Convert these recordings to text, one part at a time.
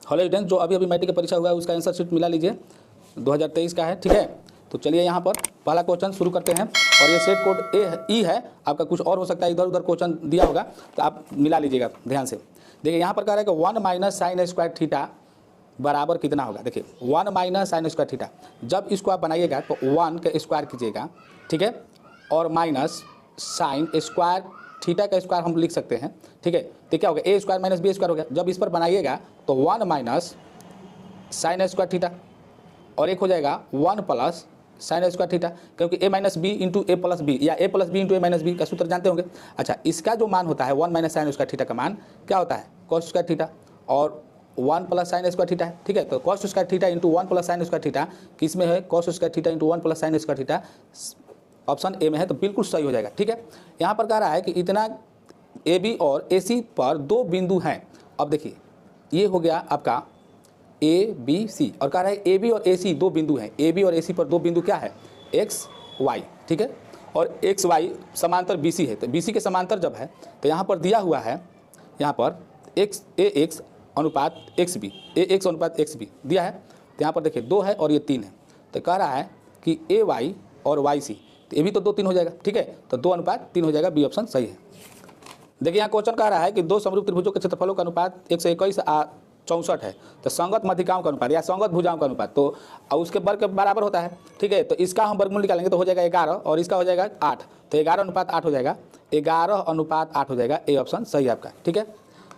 Hollow student, जो अभी matric का परीक्षा हुआ है उसका आंसर शीट मिला लीजिए, 2023 का है, ठीक है। तो चलिए यहाँ पर पहला क्वेश्चन शुरू करते हैं। और ये सेट कोड ई है, आपका कुछ और हो सकता है, इधर उधर क्वेश्चन दिया होगा तो आप मिला लीजिएगा ध्यान से। देखिए यहाँ पर कह रहा है कि 1 माइनस साइन स्क्वायर थीटा बराबर कितना होगा। देखिए 1 माइनस साइन स्क्वायर थीटा, जब इसको आप बनाइएगा तो 1 का स्क्वायर कीजिएगा, ठीक है, और माइनस साइन स्क्वायर थीटा का स्क्वायर हम लिख सकते हैं, ठीक है। तो क्या होगा, ए स्क्वायर माइनस बी स्क्वायर हो गया। जब इस पर बनाइएगा तो 1 माइनस साइन स्क्वायर थीटा और एक हो जाएगा 1 प्लस साइन स्क्वायर थीटा, क्योंकि ए माइनस बी इंटू ए प्लस बी या ए प्लस बी इंटू ए माइनस बी का सूत्र जानते होंगे। अच्छा, इसका जो मान होता है 1 माइनस साइन स्क्वायर थीटा का मान क्या होता है, कॉस स्क्वायर थीटा, और 1 प्लस साइन स्क्वायर थीटा है, ठीक है। तो cos square theta into 1 plus sine square theta किस में है, cos square theta into 1 plus sine square theta option A में है, तो बिल्कुल सही हो जाएगा, ठीक है। यहाँ पर कह रहा है कि इतना ए बी और ए सी पर 2 बिंदु हैं। अब देखिए ये हो गया आपका ए बी सी, और कह रहा है ए बी और ए सी 2 बिंदु हैं। ए बी और ए सी पर 2 बिंदु क्या है, एक्स वाई, ठीक है, और एक्स वाई समांतर बी सी है। तो बी सी के समांतर जब है तो यहाँ पर दिया हुआ है, यहाँ पर एक्स अनुपात एक्स बी, ए एक्स अनुपात एक्स बी दिया है। तो यहाँ पर देखिए 2 है और ये 3 है। तो कह रहा है कि ए वाई और वाई सी, तो ये भी तो 2-3 हो जाएगा, ठीक है। तो 2:3 हो जाएगा, बी ऑप्शन सही है। देखिए यहाँ क्वेश्चन कह रहा है कि 2 समरूप त्रिभुजों के क्षेत्रफलों का अनुपात 121 64 है। तो संगत मध्यिकाओं का अनुपात या संगत भुजाओं का अनुपात तो उसके वर्ग के बराबर होता है, ठीक है। तो इसका हम वर्गमूल निकालेंगे तो हो जाएगा 11 और इसका हो जाएगा 8। तो 11:8 हो जाएगा, 11:8 हो जाएगा, ए ऑप्शन सही है आपका, ठीक है।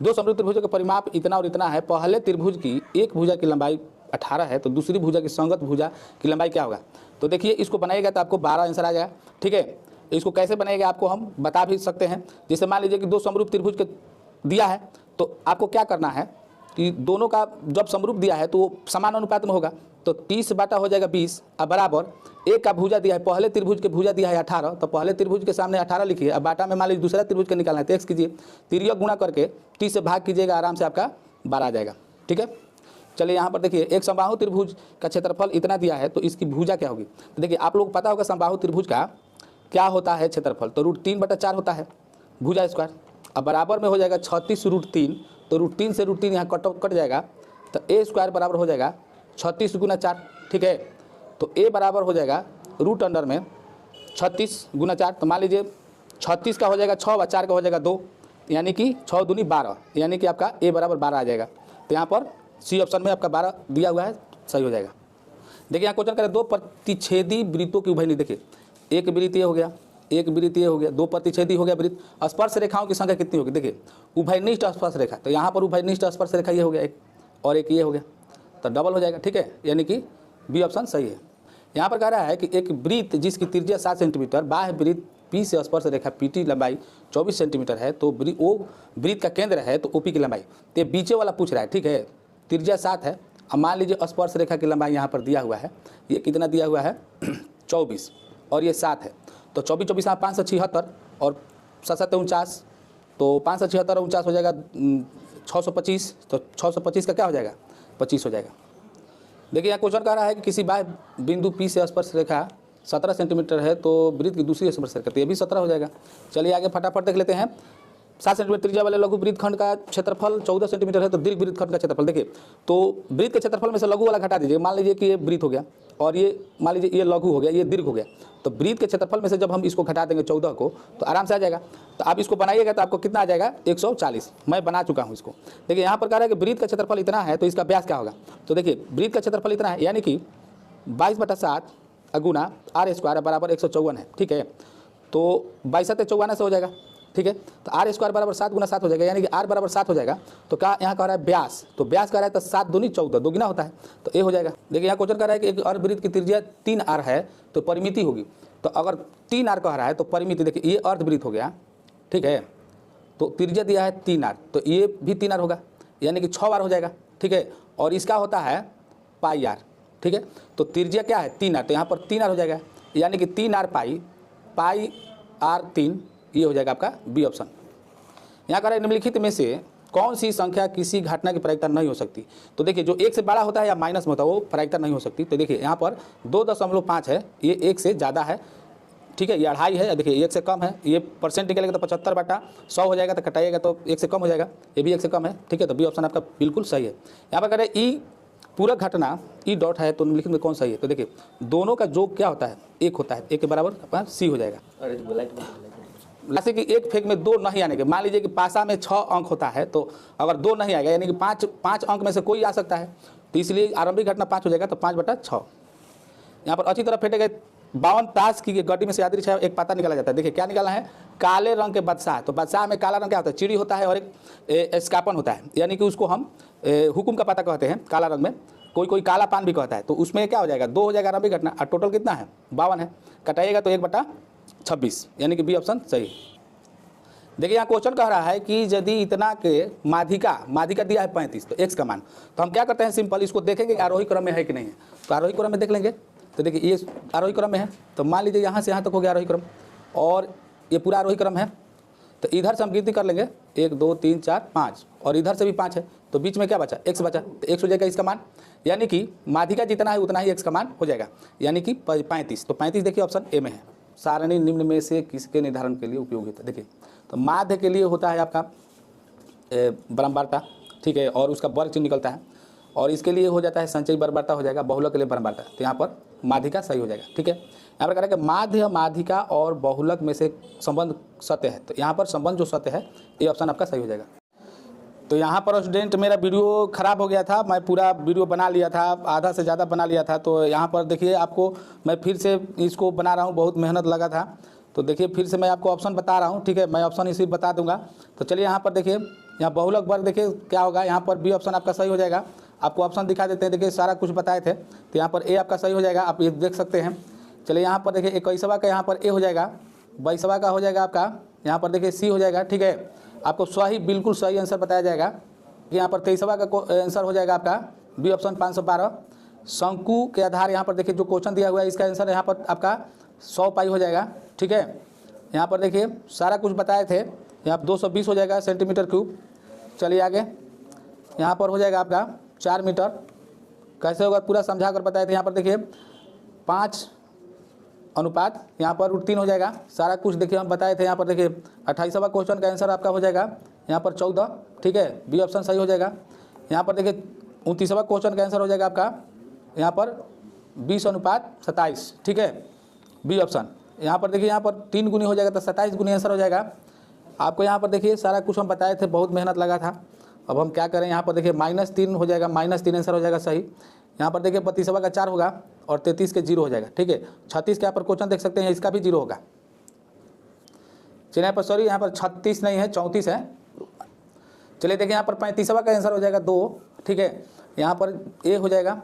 2 समरूप त्रिभुजों का परिमाप इतना और इतना है। पहले त्रिभुज की एक भुजा की लंबाई 18 है, तो दूसरी भुजा की संगत भुजा की लंबाई क्या होगा। तो देखिए इसको बनाएगा तो आपको 12 आंसर आ जाएगा, ठीक है। इसको कैसे बनेगा आपको हम बता भी सकते हैं। जैसे मान लीजिए कि 2 समरूप त्रिभुज के दिया है, तो आपको क्या करना है कि दोनों का जब समरूप दिया है तो वो समान अनुपात में होगा। तो 30 बाटा हो जाएगा 20 अब बराबर एक का भुजा दिया है, पहले त्रिभुज के भुजा दिया है 18, तो पहले त्रिभुज के सामने 18 लिखिए। अब बाटा में मान लीजिए दूसरा त्रिभुज का निकालना है तो एक्स कीजिए, तिर्यक गुणा करके 30 से भाग कीजिएगा, आराम से आपका 12 आ जाएगा, ठीक है। चलिए यहाँ पर देखिए एक समबाहु त्रिभुज का क्षेत्रफल इतना दिया है, तो इसकी भुजा क्या होगी। तो देखिए आप लोग पता होगा समबाहु त्रिभुज का क्या होता है क्षेत्रफल, तो √3/4 होता है भुजा स्क्वायर। अब बराबर में हो जाएगा 36√3, तो √3 से √3 यहाँ कट जाएगा, तो ए स्क्वायर बराबर हो जाएगा 36 × 4, ठीक है। तो ए बराबर हो जाएगा रूट अंडर में 36 × 4, तो मान लीजिए 36 का हो जाएगा 6 और 4 का हो जाएगा 2, यानी कि 6 दूनी 12, यानी कि आपका ए बराबर 12 आ जाएगा। तो यहाँ पर सी ऑप्शन में आपका 12 दिया हुआ है, सही हो जाएगा। देखिए यहाँ क्वेश्चन करें 2 प्रतिच्छेदी वृत्तों की उभयनिष्ठ, देखिए एक वृत्त ये हो गया, एक वृत्त ये हो गया, 2 प्रतिच्छेदी हो गया वृत्त। स्पर्श रेखाओं की संख्या कितनी होगी, देखिए उभयनिष्ठ स्पर्श रेखा, तो यहाँ पर उभयनिष्ठ स्पर्श रेखा ये हो गया एक, और एक ये हो गया, तो डबल हो जाएगा, ठीक है, यानी कि बी ऑप्शन सही है। यहाँ पर कह रहा है कि एक वृत्त जिसकी त्रिज्या 7 सेंटीमीटर, बाह्य वृत्त पी से स्पर्श रेखा पीटी लंबाई 24 सेंटीमीटर है, तो वो वृत्त का केंद्र है तो ओपी की लंबाई, तो बीचे वाला पूछ रहा है, ठीक है। त्रिज्या 7 है, अब मान लीजिए स्पर्श रेखा की लंबाई यहाँ पर दिया हुआ है, ये कितना दिया हुआ है 24 और ये 7 है, तो 24 576 और 7 49, तो 576 49 हो जाएगा 625, तो 625 का क्या हो जाएगा 25 हो जाएगा। देखिए यहाँ क्वेश्चन कह रहा है कि किसी बाह्य बिंदु पी से स्पर्श रेखा 17 सेंटीमीटर है, तो वृत्त की दूसरी स्पर्श रेखा, तो ये भी 17 हो जाएगा। चलिए आगे फटाफट देख लेते हैं। 7 सेंटीमीटर त्रिज्या वाले लघु वृत्तखंड का क्षेत्रफल 14 सेंटीमीटर है, तो दीर्घ वृत्तखंड का क्षेत्रफल देखिए, तो वृत्त के क्षेत्रफल में से लघु वाला घटा दीजिए। मान लीजिए कि ये वृत्त हो गया और ये मान लीजिए ये लघु हो गया, ये दीर्घ हो गया, तो वृत्त के क्षेत्रफल में से जब हम इसको घटा देंगे 14 को तो आराम से आ जाएगा। तो आप इसको बनाइएगा तो आपको कितना आ जाएगा 140, मैं बना चुका हूँ इसको। देखिए यहाँ पर कह रहा है कि वृत्त का क्षेत्रफल इतना है, तो इसका व्यास क्या होगा। तो देखिए वृत्त का क्षेत्रफल इतना है, यानी कि 22/7 गुना r स्क्वायर बराबर 154 है, ठीक है। तो 22 × 54 से हो जाएगा, ठीक है। तो r स्क्वायर बराबर 7 × 7 हो जाएगा, यानी कि r बराबर 7 हो जाएगा। तो क्या यहाँ कह रहा है व्यास, तो व्यास कह रहा है तो 7 दूनी 14, दोगुना होता है, तो ए हो जाएगा। देखिए यहाँ क्वेश्चन कह रहा है कि एक अर्धवृत्त की त्रिज्या 3r है, तो परिमिति होगी, तो अगर 3r कह रहा है तो परिमिति देखिए ये अर्धवृत्त हो गया, ठीक है, तो त्रिज्या दिया है 3r, तो ये भी 3r होगा, यानी कि 6r हो जाएगा, ठीक है। और इसका होता है πr, ठीक है, तो त्रिज्या क्या है 3r, तो यहाँ पर 3r हो जाएगा, यानी कि 3r πr3, ये हो जाएगा आपका बी ऑप्शन। यहाँ कह रहा है निम्नलिखित में से कौन सी संख्या किसी घटना की प्रायिकता नहीं हो सकती। तो देखिए जो 1 से बड़ा होता है या माइनस में होता है वो प्रायिकता नहीं हो सकती। तो देखिए यहाँ पर 2.5 है, ये 1 से ज़्यादा है, ठीक है, ये 2.5 है, देखिए 1 से कम है, ये परसेंट निकलेगा तो 75/100 हो जाएगा, तो कटाइएगा तो 1 से कम हो जाएगा, ये भी 1 से कम है, ठीक है। तो बी ऑप्शन आपका बिल्कुल सही है। यहाँ पर करें ई पूरक घटना ई डॉट है तो लिखेंगे कौन सही है, तो देखिए दोनों का योग क्या होता है, 1 होता है, 1 के बराबर अपना सी हो जाएगा। जैसे कि एक फेंक में 2 नहीं आने के, मान लीजिए कि पासा में 6 अंक होता है, तो अगर 2 नहीं आएगा यानी कि 5 अंक में से कोई आ सकता है, तो इसलिए आरंभिक घटना 5 हो जाएगा, तो 5/6। यहाँ पर अच्छी तरह फेंटे गए 52 ताश की गड्डी में से यादृच्छा एक पाता निकाला जाता है। देखिए क्या निकाला है, काले रंग के बादशाह, तो बादशाह में काला रंग क्या होता है, चिड़ी होता है और एक एस्कापन होता है, यानी कि उसको हम हुकुम का पाता कहते हैं काला रंग में, कोई काला पान भी कहता है। तो उसमें क्या हो जाएगा, 2 हो जाएगा आरंभिक घटना, और टोटल कितना है 52 है, कटाइएगा तो 1/26, यानी कि बी ऑप्शन सही। देखिए यहाँ क्वेश्चन कह रहा है कि यदि इतना के माधिका दिया है 35, तो एक्स का मान, तो हम क्या करते हैं सिंपल इसको देखेंगे कि आरोही क्रम में है कि नहीं है, तो आरोही क्रम में देख लेंगे। तो देखिए ये आरोही क्रम में है, तो मान लीजिए यहाँ से यहाँ तक हो गया आरोही क्रम, और ये पूरा आरोही क्रम है, तो इधर से हम गिनती कर लेंगे 1 2 3 4 5, और इधर से भी 5 है, तो बीच में क्या बचा, एक्स बचा, तो एक्स हो जाएगा इसका मान, यानी कि माधिका जितना है उतना ही एक्स का मान हो जाएगा, यानी कि 35। तो 35 देखिए ऑप्शन ए में है। सारणी निम्न में से किसके निर्धारण के लिए उपयोगी होता है, देखिए तो माध्य के लिए होता है आपका बारंबारता, ठीक है, और उसका वर्ग चिन्ह निकलता है, और इसके लिए हो जाता है संचयी बारंबारता हो जाएगा, बहुलक के लिए बारंबारता, तो यहाँ पर माधिका सही हो जाएगा, ठीक है। यहाँ पर कह रहा है कि माध्य माधिका और बहुलक में से संबंध सत्य है, तो यहाँ पर संबंध जो सत्य है ये ऑप्शन आपका सही हो जाएगा। तो यहाँ पर स्टूडेंट मेरा वीडियो ख़राब हो गया था, मैं पूरा वीडियो बना लिया था, आधा से ज़्यादा बना लिया था, तो यहाँ पर देखिए आपको मैं फिर से इसको बना रहा हूँ, बहुत मेहनत लगा था, तो देखिए फिर से मैं आपको ऑप्शन बता रहा हूँ, ठीक है, मैं ऑप्शन इसी बता दूंगा। तो चलिए यहाँ पर देखिए, यहाँ बहुलक वर्ग देखिए क्या होगा, यहाँ पर बी ऑप्शन आपका सही हो जाएगा। आपको ऑप्शन दिखा देते हैं, देखिए सारा कुछ बताए थे, तो यहाँ पर ए आपका सही हो जाएगा, आप ये देख सकते हैं। चलिए यहाँ पर देखिए 21वां का यहाँ पर ए हो जाएगा, 22वां का हो जाएगा आपका यहाँ पर देखिए सी हो जाएगा, ठीक है, आपको सही बिल्कुल सही आंसर बताया जाएगा। यहाँ पर 23वां का आंसर हो जाएगा आपका बी ऑप्शन 512। शंकु के आधार यहाँ पर देखिए जो क्वेश्चन दिया हुआ है इसका आंसर यहाँ पर आपका 100 पाई हो जाएगा, ठीक है। यहाँ पर देखिए सारा कुछ बताए थे, यहाँ 220 हो जाएगा सेंटीमीटर क्यूब। चलिए आगे, यहाँ पर हो जाएगा आपका 4 मीटर, कैसे होगा पूरा समझा कर बताए थे। यहाँ पर देखिए 5 अनुपात यहाँ पर √3 हो जाएगा, सारा कुछ देखिए हम बताए थे। यहाँ पर देखिए 28वां क्वेश्चन का आंसर आपका हो जाएगा यहाँ पर 14, ठीक है, बी ऑप्शन सही हो जाएगा। यहाँ पर देखिए 29वां क्वेश्चन का आंसर हो जाएगा आपका यहाँ पर 20:27, ठीक है, बी ऑप्शन। यहाँ पर देखिए यहाँ पर 3 गुनी हो जाएगा, तो 27 गुनी आंसर हो जाएगा। आपको यहाँ पर देखिए सारा कुछ हम बताए थे, बहुत मेहनत लगा था। अब हम क्या करें, यहाँ पर देखिए -3 हो जाएगा, -3 आंसर हो जाएगा सही। यहाँ पर देखिए 32वां का 4 होगा और 33 के 0 हो जाएगा, ठीक है। 36 के यहाँ पर क्वेश्चन देख सकते हैं, इसका भी 0 होगा। चलिए यहाँ पर सॉरी, यहाँ पर 36 नहीं है 34 है। चलिए देखिए यहाँ पर 35वां का आंसर हो जाएगा 2, ठीक है, यहाँ पर ए हो जाएगा।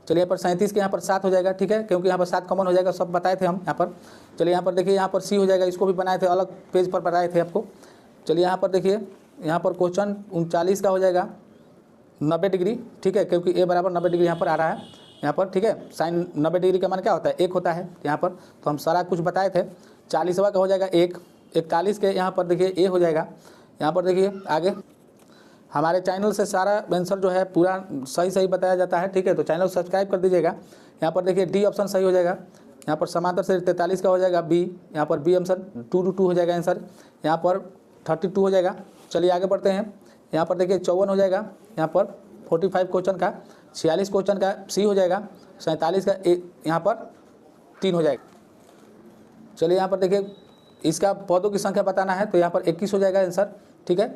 चलिए यहाँ पर 37 के यहाँ पर 7 हो जाएगा, ठीक है, क्योंकि यहाँ पर 7 कॉमन हो जाएगा, सब बताए थे हम यहाँ पर। चलिए यहाँ पर देखिए यहाँ पर सी हो जाएगा, इसको भी बनाए थे, अलग पेज पर बताए थे आपको। चलिए यहाँ पर देखिए यहाँ पर क्वेश्चन 39 का हो जाएगा 90 डिग्री, ठीक है, क्योंकि ए बराबर 90 डिग्री यहाँ पर आ रहा है यहाँ पर, ठीक है। साइन 90 डिग्री का मान क्या होता है, 1 होता है यहाँ पर, तो हम सारा कुछ बताए थे। 40वां का हो जाएगा 1, 41 के यहाँ पर देखिए ए हो जाएगा। यहाँ पर देखिए आगे हमारे चैनल से सारा आंसर जो है पूरा सही बताया जाता है, ठीक है, तो चैनल सब्सक्राइब कर दीजिएगा। यहाँ पर देखिए डी ऑप्शन सही हो जाएगा। यहाँ पर समांतर से 43 का हो जाएगा बी, यहाँ पर बी आंसर 2 हो जाएगा आंसर, यहाँ पर 32 हो जाएगा। चलिए आगे बढ़ते हैं, यहाँ पर देखिए 54 हो जाएगा, यहाँ पर 45 क्वेश्चन का, 46 क्वेश्चन का सी हो जाएगा, 47 का ए यहाँ पर 3 हो जाएगा। चलिए यहाँ पर देखिए इसका पौधों की संख्या बताना है, तो यहाँ पर 21 हो जाएगा आंसर, ठीक है।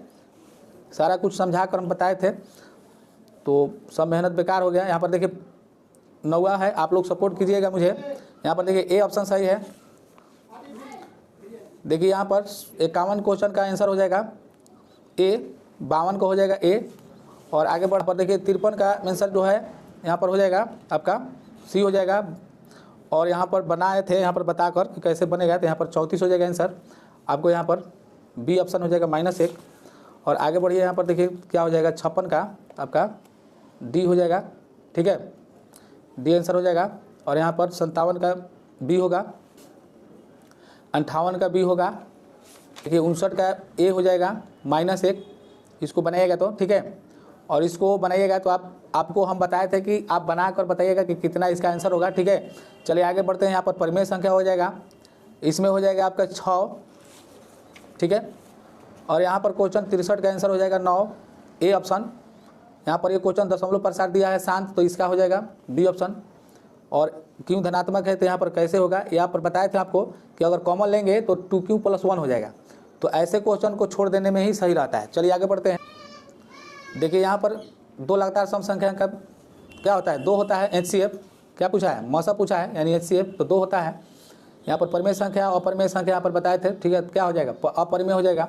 सारा कुछ समझा कर हम बताए थे, तो सब मेहनत बेकार हो गया। यहाँ पर देखिए 9वां है, आप लोग सपोर्ट कीजिएगा मुझे। यहाँ पर देखिए ए ऑप्शन सही है। देखिए यहाँ पर 51 क्वेश्चन का आंसर हो जाएगा ए, 52 का हो जाएगा ए, और आगे बढ़ पर देखिए 53 का आंसर जो है यहाँ पर हो जाएगा आपका सी हो जाएगा। और यहाँ पर बनाए थे, यहाँ पर बताकर कि कैसे बनेगा, तो यहाँ पर 34 हो जाएगा आंसर। आपको यहाँ पर बी ऑप्शन हो जाएगा -1, और आगे बढ़िए यहाँ पर देखिए क्या हो जाएगा 56 का आपका डी हो जाएगा, ठीक है, डी आंसर हो जाएगा। और यहाँ पर 57 का बी होगा, 58 का बी होगा, देखिए 59 का ए हो जाएगा -1, इसको बनाइएगा तो, ठीक है, और इसको बनाइएगा तो आपको हम बताए थे कि आप बना कर बताइएगा कि कितना इसका आंसर होगा, ठीक है। चलिए आगे बढ़ते हैं, यहाँ पर परिमेय संख्या हो जाएगा इसमें हो जाएगा आपका 6, ठीक है। और यहाँ पर क्वेश्चन 63 का आंसर हो जाएगा 9, ए ऑप्शन। यहाँ पर ये क्वेश्चन दशमलव प्रसार दिया है शांत, तो इसका हो जाएगा बी ऑप्शन। और क्यों धनात्मक है तो यहाँ पर कैसे होगा, यहाँ पर बताए थे आपको कि अगर कॉमन लेंगे तो 2q + 1 हो जाएगा। तो ऐसे क्वेश्चन को छोड़ देने में ही सही रहता है। चलिए आगे बढ़ते हैं। देखिए यहाँ पर 2 लगातार सम संख्या का क्या होता है, 2 होता है HCF। क्या पूछा है, मौसा पूछा है, यानी HCF तो 2 होता है। यहाँ पर परिमेय संख्या अपरिमेय संख्या यहाँ पर बताए थे, ठीक है। क्या हो जाएगा, अपरिमेय हो जाएगा।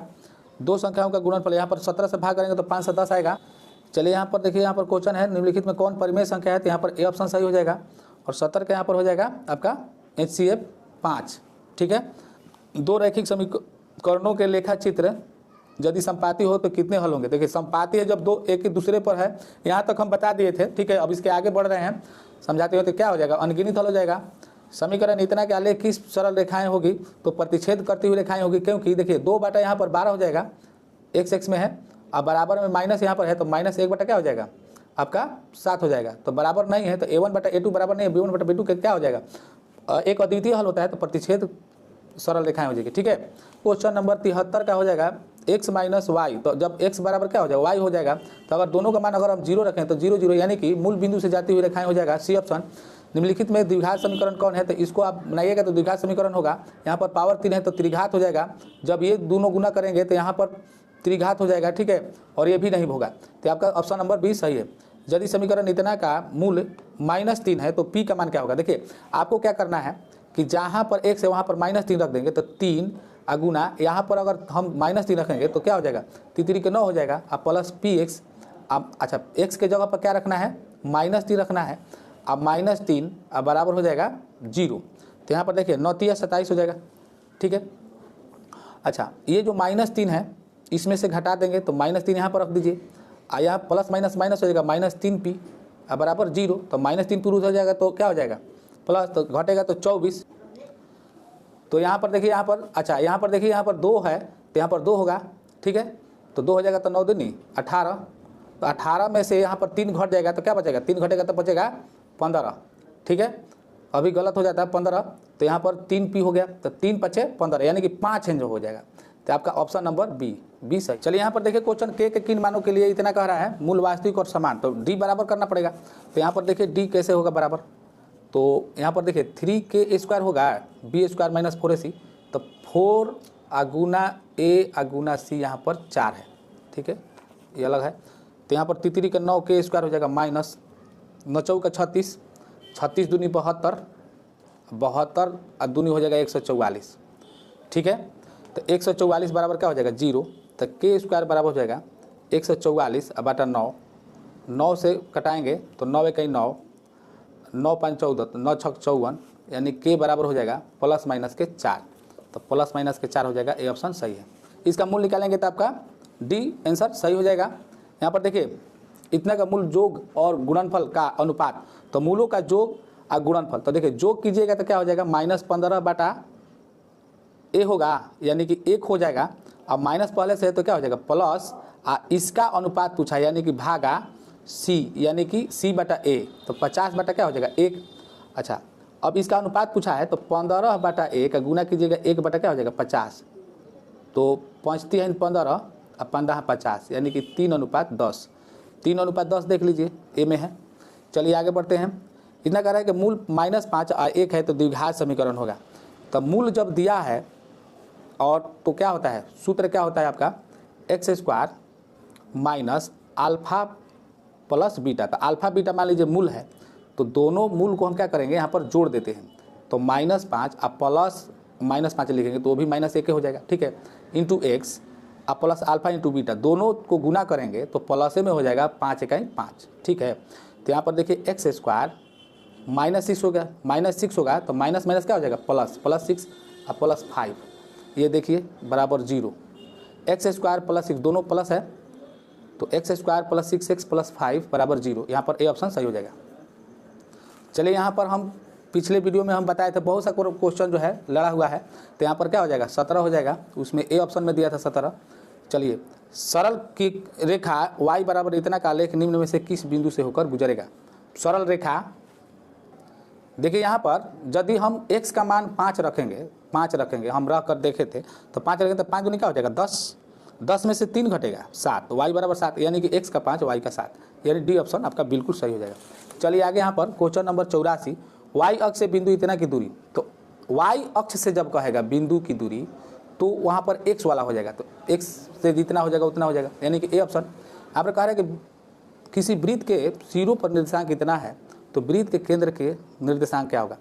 2 संख्याओं का गुणनफल, यहाँ पर 17 से भाग करेंगे तो 5 से 10 आएगा। चलिए यहाँ पर देखिए, यहाँ पर क्वेश्चन है निम्नलिखित में कौन परिमेय संख्या है, तो यहाँ पर ए ऑप्शन सही हो जाएगा। और 70 का यहाँ पर हो जाएगा आपका HCF 5, ठीक है। 2 रैखिक समीकरणों के लेखा चित्र यदि संपाती हो तो कितने हल होंगे। देखिए संपाती है जब 2 एक ही दूसरे पर है, यहाँ तक हम बता दिए थे, ठीक है। अब इसके आगे बढ़ रहे हैं, समझाते हो तो क्या हो जाएगा, अनगिनत हल हो जाएगा। समीकरण इतना के आलेख किस सरल रेखाएं होगी, तो प्रतिच्छेद करती हुई रेखाएं होगी, क्योंकि देखिए 2 बटा यहाँ पर 12 हो जाएगा, x में है, अब बराबर में माइनस यहाँ पर है तो -1 बटा क्या हो जाएगा आपका 7 हो जाएगा। तो बराबर नहीं है तो a1 बटा a2 बराबर नहीं है b1 बटा b2 क्या हो जाएगा, एक अद्वितीय हल होता है तो प्रतिच्छेद सरल रेखाएं हो जाएगी, ठीक है। क्वेश्चन नंबर 73 का हो जाएगा x - y, तो जब x बराबर क्या हो जाएगा y हो जाएगा, तो अगर दोनों का मान अगर हम 0 रखें तो 0 0 यानी कि मूल बिंदु से जाती हुई रेखाएं हो जाएगा, सी ऑप्शन। निम्नलिखित में द्विघात समीकरण कौन है, तो इसको आप बनाइएगा तो द्विघात समीकरण होगा। यहाँ पर पावर 3 है तो त्रिघात हो जाएगा, जब ये दोनों गुना करेंगे तो यहाँ पर त्रिघात हो जाएगा, ठीक है। और ये भी नहीं होगा, तो आपका ऑप्शन नंबर बी सही है। यदि समीकरण इतना का मूल -3 है तो p का मान क्या होगा। देखिए आपको क्या करना है कि जहाँ पर x है वहाँ पर -3 रख देंगे, तो 3 अगुना यहाँ पर अगर हम -3 रखेंगे तो क्या हो जाएगा, 3 के 9 हो जाएगा, अब प्लस px। अब अच्छा x के जगह पर क्या रखना है, -3 रखना है। अब -3 अब बराबर हो जाएगा 0, तो यहाँ पर देखिए 9 3 27 हो जाएगा, ठीक है। अच्छा ये जो -3 है इसमें से घटा देंगे तो -3 यहाँ पर रख दीजिए, यहाँ प्लस माइनस माइनस हो जाएगा -3p अब बराबर 0, तो -3 पुरुष हो जाएगा तो क्या हो जाएगा प्लस, तो घटेगा तो 24। तो यहाँ पर देखिए, यहाँ पर अच्छा यहाँ पर देखिए, यहाँ पर 2 है तो यहाँ पर 2 होगा, ठीक है। तो 2 हो जाएगा तो 9 दूनी 18, तो 18 में से यहाँ पर 3 घट जाएगा तो क्या बचेगा, 3 घटेगा तो बचेगा 15, ठीक है। अभी गलत हो जाता है 15, तो यहाँ पर 3p हो गया, तो 3 × 5 = 15 यानी कि 5 चेंज हो जाएगा, तो आपका ऑप्शन नंबर बी सही। चलिए यहाँ पर देखिए क्वेश्चन के किन मानों के लिए इतना कह रहा है, मूल, वास्तविक और समान, तो डी बराबर करना पड़ेगा। तो यहाँ पर देखिए डी कैसे होगा बराबर, तो यहाँ पर देखिए 3k² होगा b² - 4ac, तो 4 अगुना a अगुना c यहाँ पर 4 है, ठीक है, ये अलग है। तो यहाँ पर 3 के 9k² हो जाएगा माइनस 9 चौका 36, 36 दूनी 72, 72 और दूनी हो जाएगा 144, ठीक है। तो 144 बराबर क्या हो जाएगा 0, तो k² बराबर हो जाएगा 144 बटा 9, 9 से कटाएंगे तो 9 × 9, 9 × 5 = 14, 9 × 6 = 54, यानी k बराबर हो जाएगा ±4, तो ±4 हो जाएगा, ए ऑप्शन सही है। इसका मूल निकालेंगे तो आपका डी आंसर सही हो जाएगा। यहाँ पर देखिए इतना का मूल जोग और गुणनफल का अनुपात, तो मूलों का जोग और गुणनफल, तो देखिए जोग कीजिएगा तो क्या हो जाएगा -15 बटा ए होगा, यानी कि 1 हो जाएगा। अब माइनस पहले से है तो क्या हो जाएगा प्लस, इसका अनुपात पूछा यानी कि भागा सी, यानी कि c बटा a, तो 50 बटा क्या हो जाएगा 1। अच्छा अब इसका अनुपात पूछा है तो 15 बटा 1 का गुना कीजिएगा 1 बटा क्या हो जाएगा 50, तो 5 × 3 = 15 और 15 × 50 यानी कि 3:10, 3:10 देख लीजिए ए में है। चलिए आगे बढ़ते हैं। इतना कह रहा है कि मूल -5 और 1 है तो द्विघात समीकरण होगा। तो मूल जब दिया है और तो क्या होता है, सूत्र क्या होता है आपका x² minus alpha plus beta, तो अल्फ़ा बीटा मान लीजिए मूल है, तो दोनों मूल को हम क्या करेंगे यहाँ पर जोड़ देते हैं, तो -5 और प्लस -5 लिखेंगे तो वो भी -1 हो जाएगा, ठीक है, इंटू x और प्लस अल्फ़ा इंटू बीटा, दोनों को गुना करेंगे तो प्लस में हो जाएगा 5 × 5, ठीक है। तो यहाँ पर देखिए x² -6 हो गया, -6 होगा तो माइनस माइनस क्या हो जाएगा प्लस, +6 और +5, ये देखिए बराबर 0, x² + 6 दोनों प्लस है, तो x² + 6x + 5 बराबर 0, यहाँ पर ए ऑप्शन सही हो जाएगा। चलिए यहाँ पर हम पिछले वीडियो में हम बताए थे बहुत सा क्वेश्चन जो है लड़ा हुआ है, तो यहाँ पर क्या हो जाएगा 17 हो जाएगा, उसमें ए ऑप्शन में दिया था 17। चलिए सरल की रेखा y बराबर इतना का आलेख निम्न में से किस बिंदु से होकर गुजरेगा। सरल रेखा देखिए यहाँ पर यदि हम x का मान 5 रखेंगे 5 रखेंगे, हम रख कर देखे थे, तो 5 रखेंगे तो 5 गुनी क्या हो जाएगा 10, 10 में से 3 घटेगा 7, y बराबर 7, यानी कि x का 5 y का 7, यानी डी ऑप्शन आपका बिल्कुल सही हो जाएगा। चलिए आगे यहाँ पर क्वेश्चन नंबर 84, y अक्ष से बिंदु इतना की दूरी, तो y अक्ष से जब कहेगा बिंदु की दूरी तो वहाँ पर x वाला हो जाएगा, तो x से जितना हो जाएगा उतना हो जाएगा, यानी कि ए ऑप्शन। आप कह रहे हैं कि किसी वृत्त के सिरों पर निर्देशांक कितना है, तो वृत्त के केंद्र के निर्देशांक क्या होगा।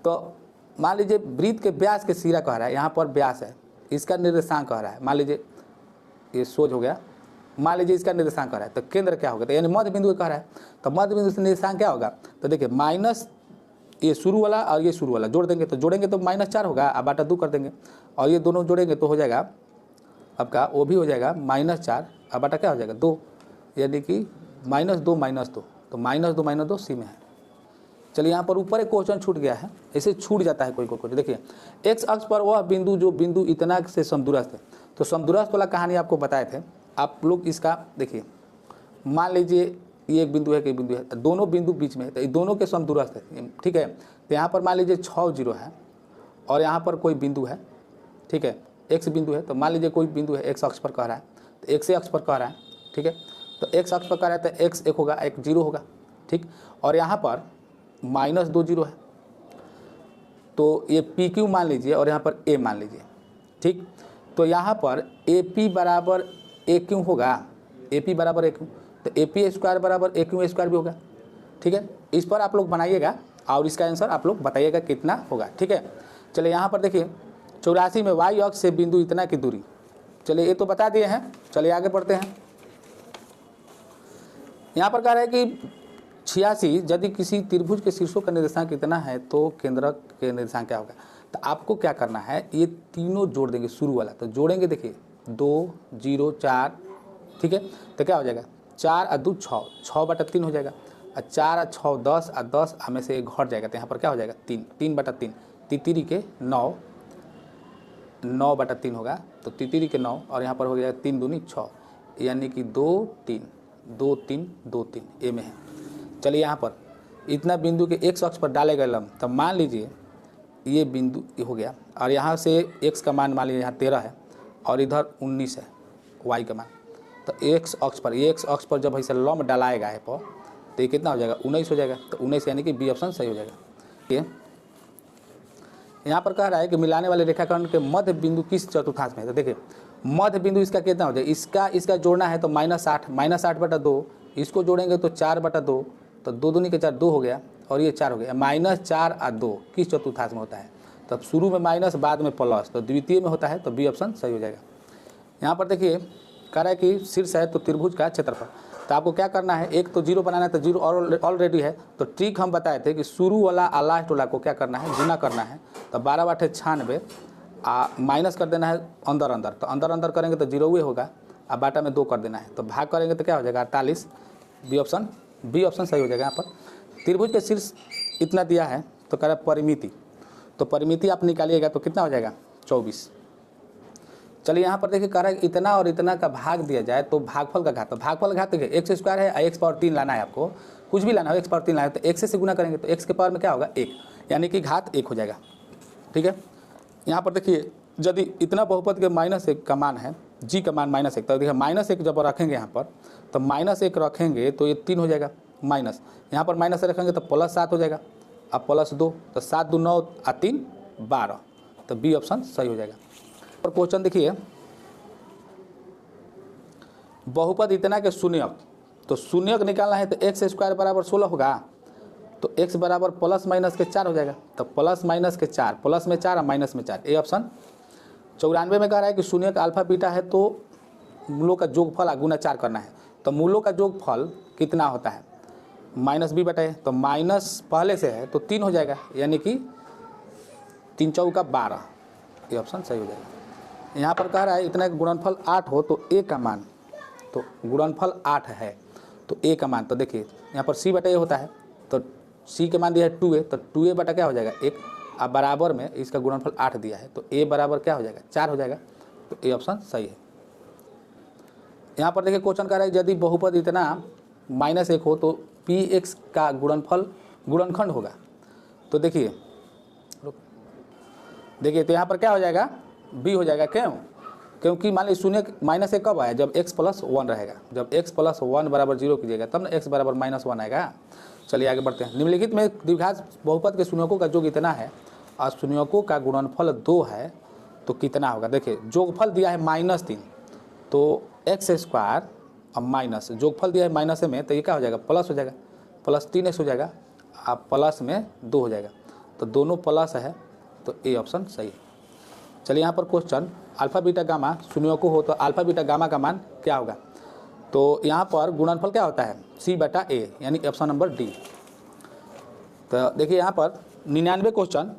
तो मान लीजिए वृत्त के व्यास के सिरा कह रहा है, यहाँ पर व्यास है, इसका निर्देशांक कह रहा है, मान लीजिए ये सोच हो गया, मान लीजिए इसका निर्देशांक कह रहा है, तो केंद्र क्या होगा, तो यानी मध्य बिंदु कह रहा है, तो मध्य बिंदु से निर्देशांक क्या होगा, तो देखिए माइनस ये शुरू वाला और ये शुरू वाला जोड़ देंगे, तो जोड़ेंगे तो -4 होगा, अब बटा 2 कर देंगे, और ये दोनों जोड़ेंगे तो हो जाएगा आपका वो भी हो जाएगा -4, अब बटा क्या हो जाएगा 2, यानी कि -2 तो -2 सी में है। चलिए यहाँ पर ऊपर एक क्वेश्चन छूट गया है, ऐसे छूट जाता है कोई क्वेश्चन। देखिए एक्स अक्ष पर वह बिंदु जो बिंदु इतना से समदूरस्थ है, तो समदूरस्थ वाला कहानी आपको बताए थे, आप लोग इसका देखिए, मान लीजिए ये एक बिंदु है कि बिंदु है, दोनों बिंदु बीच में है, तो दोनों के समदूरस्थ है, ठीक है। तो यहाँ पर मान लीजिए 6 0 है और यहाँ पर कोई बिंदु है, ठीक है, एक्स बिंदु है, तो मान लीजिए कोई बिंदु है एक्स अक्ष पर कह रहा है, तो एक्स अक्ष पर कह रहा है, ठीक है, तो एक्स अक्ष पर कह रहा है तो एक्स 1 होगा, एक 0 होगा, ठीक, और यहाँ पर -2 0 है, तो ये पी क्यू मान लीजिए और यहाँ पर ए मान लीजिए, ठीक। तो यहाँ पर ए पी बराबर ए क्यू होगा, ए पी बराबर ए क्यू, तो ए पी स्क्वायर बराबर ए क्यू स्क्वायर भी होगा, ठीक है। इस पर आप लोग बनाइएगा और इसका आंसर आप लोग बताइएगा कितना होगा, ठीक है। चलिए यहाँ पर देखिए 84 में वाई अक्ष से बिंदु इतना की दूरी, चलिए ये तो बता दिए हैं, चलिए आगे बढ़ते हैं। यहाँ पर कह रहा है कि 86 यदि किसी त्रिभुज के शीर्षों का निर्देशांक कितना है तो केंद्रक के निर्देशांक क्या होगा। तो आपको क्या करना है, ये तीनों जोड़ देंगे, शुरू वाला तो जोड़ेंगे, देखिए 2 0 4, ठीक है, तो क्या हो जाएगा 4 और 2 6, 6/3 हो जाएगा, और 4 और 6 10, और 10 में से एक घट जाएगा, तो यहाँ पर क्या हो जाएगा 3, 3/3, तितिरी के 9, 9/3 होगा, तो तितिरी के 9, और यहाँ पर हो जाएगा 3 दूनी 6, यानी कि 2 3 2 3 2 3 ए में है। चलिए यहाँ पर इतना बिंदु के एक्स अक्ष पर डाले गए लंब, तब मान लीजिए ये बिंदु हो गया, और यहाँ से एक्स का मान मान लीजिए यहाँ 13 है और इधर 19 है वाई का मान, तो एक्स अक्ष पर, ये एक्स अक्ष पर जब ऐसे लंब डालाएगा है पर, तो ये कितना हो जाएगा 19 हो जाएगा, तो 19 यानी कि बी ऑप्शन सही हो जाएगा। ठीक, यहाँ पर कह रहा है कि मिलाने वाले रेखाखंड के मध्य बिंदु किस चतुर्थांश में है। तो देखिए मध्य बिंदु इसका कितना हो जाएगा, इसका जोड़ना है तो -8, -8/2, इसको जोड़ेंगे तो 4/2, तो 2 दूनी के 4 2 हो गया, और ये 4 हो गया, -4 और 2 किस चतुर्थांश में होता है। तब शुरू में माइनस बाद में प्लस, तो द्वितीय में होता है, तो बी ऑप्शन सही हो जाएगा। यहाँ पर देखिए कह रहा है कि शीर्ष है तो त्रिभुज का क्षेत्रफल, तो आपको क्या करना है, एक तो 0 बनाना है, तो 0 ऑलरेडी है, तो ट्रिक हम बताए थे कि शुरू वाला और लास्ट वाला को क्या करना है, गुना करना है, तो 12/96 माइनस कर देना है अंदर अंदर, तो अंदर अंदर करेंगे तो 0 होगा, अब बाटा में 2 कर देना है, तो भाग करेंगे तो क्या हो जाएगा 48, बी ऑप्शन सही हो जाएगा। यहाँ पर त्रिभुज के शीर्ष इतना दिया है, तो कह रहा है परिमिति, तो परिमिति आप निकालिएगा तो कितना हो जाएगा 24। चलिए यहाँ पर देखिए कह रहा है इतना और इतना का भाग दिया जाए तो भागफल का घात, तो भागफल का घात देखिए एक्स स्क्वायर है, x पावर 3 लाना है, आपको कुछ भी लाना है, x पावर 3 लाना है, तो x से गुना करेंगे तो x के पावर में क्या होगा 1, यानी कि घात 1 हो जाएगा। ठीक है, यहाँ पर देखिए यदि इतना बहुपद के -1 का मान है, g का मान -1, तो देखिए -1 जब रखेंगे यहाँ पर, तो -1 रखेंगे तो ये 3 हो जाएगा, माइनस यहाँ पर माइनस रखेंगे तो +7 हो जाएगा, अब +2, तो 7 2 9 और 3 12, तो बी ऑप्शन सही हो जाएगा। और क्वेश्चन देखिए बहुपद इतना के शून्यक, तो शून्यक निकालना है तो x स्क्वायर बराबर 16 होगा, तो x बराबर +- के 4 हो जाएगा, तो +- के 4, प्लस में 4 और माइनस में 4, ए ऑप्शन। 94 में कह रहा है कि शून्यक अल्फा बीटा है तो मूलों का जोगफल गुना 4 करना है, तो मूलों का जोगफल कितना होता है -b/, तो माइनस पहले से है तो 3 हो जाएगा, यानी कि 3 चौका 12, ये ऑप्शन सही हो जाएगा। यहाँ पर कह रहा है इतना गुणनफल 8 हो तो a का मान, तो गुणनफल 8 है तो a का मान, तो देखिए यहाँ पर c/a होता है, तो c के मान दिया है 2a, तो 2a बटा क्या हो जाएगा 1, अब बराबर में इसका गुणनफल 8 दिया है, तो a बराबर क्या हो जाएगा 4 हो जाएगा, तो ए ऑप्शन सही है। यहाँ पर देखिए क्वेश्चन कह रहा है यदि बहुपद इतना -1 हो तो px का गुणनफल गुणनखंड होगा, तो देखिए देखिए तो यहाँ पर क्या हो जाएगा, बी हो जाएगा। क्यों? क्योंकि मान लीजिए शून्य माइनस 1 कब आया, जब x प्लस 1 रहेगा। जब x प्लस 1 बराबर 0 कीजिएगा तब ना x बराबर -1 आएगा। चलिए आगे बढ़ते हैं। निम्नलिखित में द्विघात बहुपद के शून्यकों का योग इतना है और शून्यकों का गुणनफल 2 है तो कितना होगा। देखिए योगफल दिया है -3, तो x² और माइनस योगफल दिया है माइनस में, तो ये क्या हो जाएगा, प्लस हो जाएगा, प्लस 3x हो जाएगा, आप प्लस में 2 हो जाएगा, तो दोनों प्लस है, तो ए ऑप्शन सही है। चलिए यहाँ पर क्वेश्चन, अल्फा बीटा गामा शून्यकों हो तो अल्फा बीटा गामा का मान क्या होगा। तो यहाँ पर गुणनफल क्या होता है, c/a, यानी ऑप्शन नंबर डी। तो देखिए यहाँ पर 99 क्वेश्चन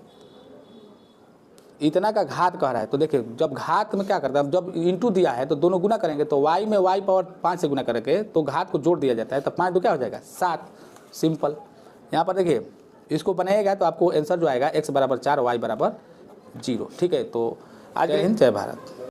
इतना का घात कह रहा है। तो देखिए जब घात में क्या करता है, जब इंटू दिया है तो दोनों गुना करेंगे, तो y में y पावर 5 से गुना करेंगे तो घात को जोड़ दिया जाता है, तो 5 तो क्या हो जाएगा 7, सिंपल। यहाँ पर देखिए इसको बनाएगा तो आपको आंसर जो आएगा x बराबर 4 y बराबर 0। ठीक है, तो आज जय हिंद, जय भारत।